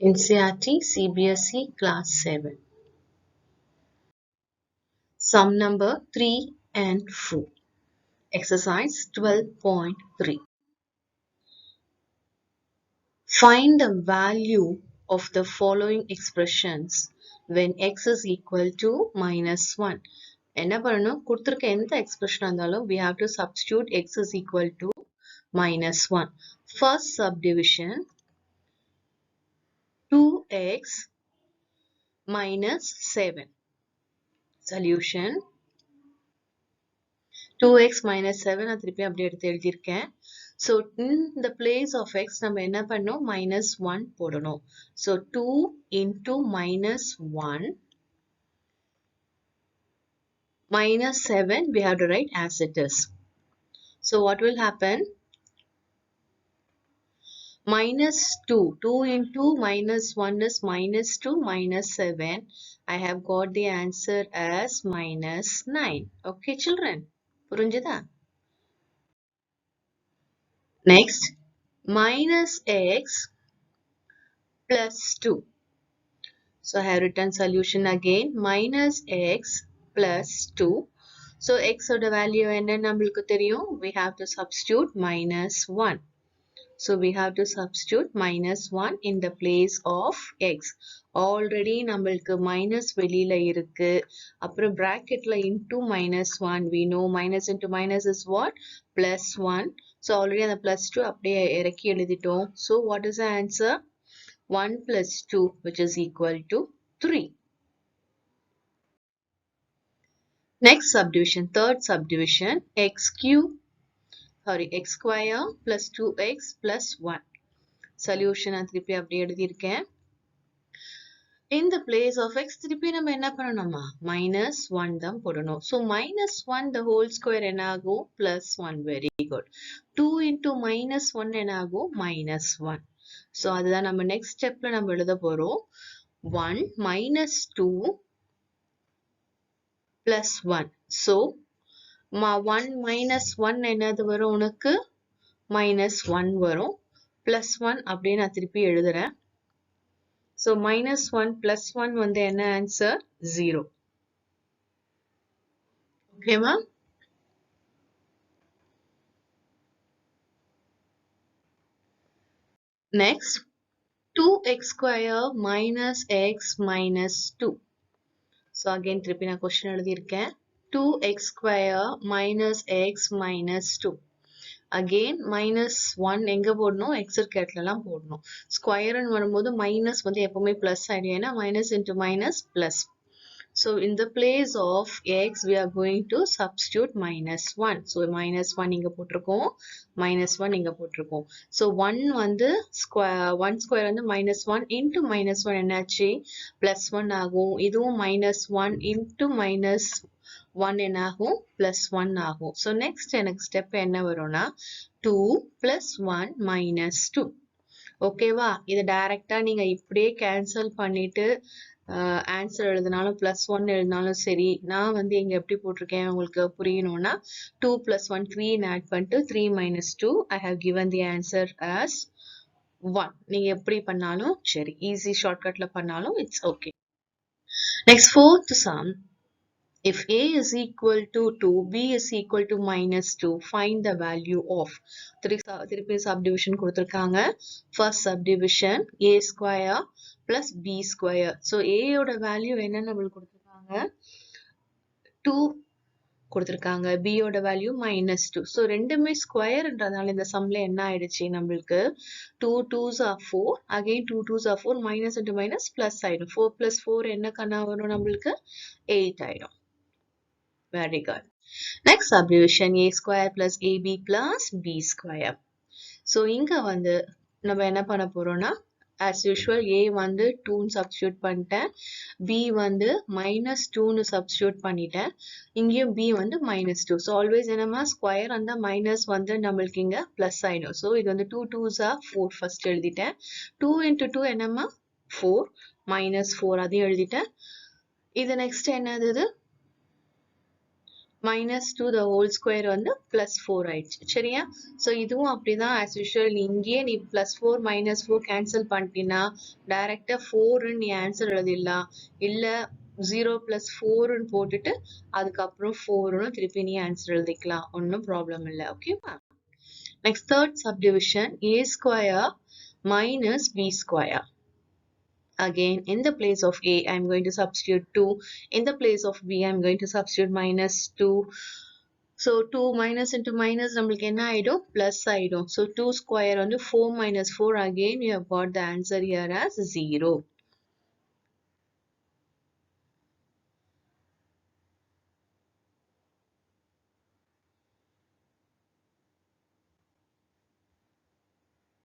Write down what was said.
NCERT CBSE Class 7. Sum number 3 and 4. Exercise 12.3. Find the value of the following expressions when x is equal to minus 1. என்ன பண்ணணும் கொடுத்திருக்க எந்த expression இருந்தாலும் we have to substitute x is equal to minus 1. First subdivision 2x minus 7. Solution 2x minus 7 நான் திருப்பி அப்படியே எடுத்து எழுதியிருக்கேன். So in the place of x நம்ம என்ன பண்ணோம் minus 1 போடணும். So 2 into minus 1 minus 7 we have to write as it is. So what will happen? Minus 2. 2 into minus 1 is minus 2 minus 7. I have got the answer as minus 9. Okay children? புரிஞ்சுதா? Next, minus x plus 2. So I have written solution again. Minus x plus 2. So x oda value enna namalukku theriyum. We have to substitute minus 1. So we have to substitute minus 1 in the place of x. Already namalukku minus velila irukku. Appo bracket la into minus 1. We know minus into minus is what? Plus 1. So already அந்த plus 2 அப்படியே இறக்கி எழுதிட்டோம். So what is the answer? 1 plus 2 which is equal to 3. Next subdivision, third subdivision, x square plus 2x plus 1. Solution நான் திருப்பி அப்படியே எழுதியிருக்கேன். In the place of x திருப்பி நம்ம என்ன பண்ணணுமா minus 1 தான் போடணும். So minus 1 the whole square என்ன ஆகும் plus 1. Very good. 2 into minus 1 என்ன ஆகும் minus 1. So அதுதான் நம்ம next stepல நம்ம எழுத போறோம். 1 minus 2 plus 1. So 1 minus 1 என்னது வரும் உனக்கு minus 1 வரும். Plus 1 அப்படியே நான் திருப்பி எழுதுறேன். So minus 1 plus 1 வந்து என்ன answer? 0. Okay ma? Next, 2x square minus x minus 2. So again திருப்பி நான் question எழுதியிருக்கேன். 2x square minus x minus 2. Again minus 1 எங்க போடணும் x இருக்க இடத்துலலாம் போடணும். ஸ்கொயர் வரும்போது மைனஸ் வந்து எப்பவுமே பிளஸ் ஆயிடும். ஏன்னா minus into minus plus. So in the place of x we are going to substitute minus 1. So minus 1 இங்க போட்டிருக்கோம். minus 1 இங்க போட்டிருக்கோம். So 1 வந்து square 1 square வந்து minus 1 into minus 1 என்னாச்சு plus 1 ஆகும். இதுவும் minus 1 into minus 1 என்ன ஆகும் plus 1 ஆகும். So next எனக்கு step என்ன வரும்னா 2 plus 1 minus 2. ஓகேவா? இது டைரக்டா நீங்க இப்படியே கேன்சல் பண்ணிட்டு ஆன்சர் எழுதினாலும் plus 1 எழுதினாலும் சரி. நான் வந்து இங்க எப்படி போட்டிருக்கேன் உங்களுக்கு புரியணும்னா 2 plus 1 3 ஆட் பண்ணிட்டு 3 minus 2 I have given the answer as 1. நீங்க எப்படி பண்ணாலும் சரி. ஈஸி ஷார்ட்கட்ல பண்ணாலும் it's okay. Next fourth sum. If a is equal to 2, b is equal to minus 2, find the value of. திருப்பி subdivision கொடுத்திருக்காங்க. First subdivision a square plus b square. So a ஓட value என்ன நம்மளுக்கு கொடுத்திருக்காங்க 2 கொடுத்திருக்காங்க. b ஓட value minus 2. So ரெண்டுமே ஸ்கொயர்ன்றதால இந்த சம்ல என்ன ஆயிடுச்சு நம்மளுக்கு 2 2s are 4. Again 2 2s are 4. Minus into minus plus ஆயிடும். 4 plus 4 என்ன கண்ணா வரும் நம்மளுக்கு 8 ஆயிடும். Very good. Next subdivision a square plus ab plus b square. So இங்க வந்து நம்ம என்ன பண்ண போறோம்னா as usual a வந்து 2 substitute பண்ணிட்டேன். b வந்து minus 2 substitute பண்ணிட்டேன். இங்கேயும் b வந்து minus 2. So always என்னமா square அந்த minus வந்து நம்மளுக்கு இங்க plus ஆயிடும். So இது வந்து 2 2s are 4 first எழுதிட்டேன். 2 into 2 என்னமா 4 minus 4 அதையும் எழுதிட்டேன். இது next என்னது minus 2 the whole square வந்து plus 4 ஆயிடுச்சு சரியா. ஸோ இதுவும் அப்படிதான் as usual. இங்கேயே நீ plus 4 minus 4 cancel பண்ணிட்டீங்கன்னா டைரக்டா 4 நீ ஆன்சர் எழுதிடலாம். இல்ல 0 plus 4 போட்டுட்டு அதுக்கப்புறம் 4 திருப்பி நீ ஆன்சர் எழுதிக்கலாம். ஒன்றும் ப்ராப்ளம் இல்லை. ஓகேவா. Next third subdivision, a square minus b square. Again, in the place of a, I am going to substitute 2. In the place of b, I am going to substitute minus 2. So 2 minus into minus நம்மளுக்கு என்ன ஆயிடும்? Plus ஆயிடும். So 2 square வந்து 4 minus 4. Again, you have got the answer here as 0.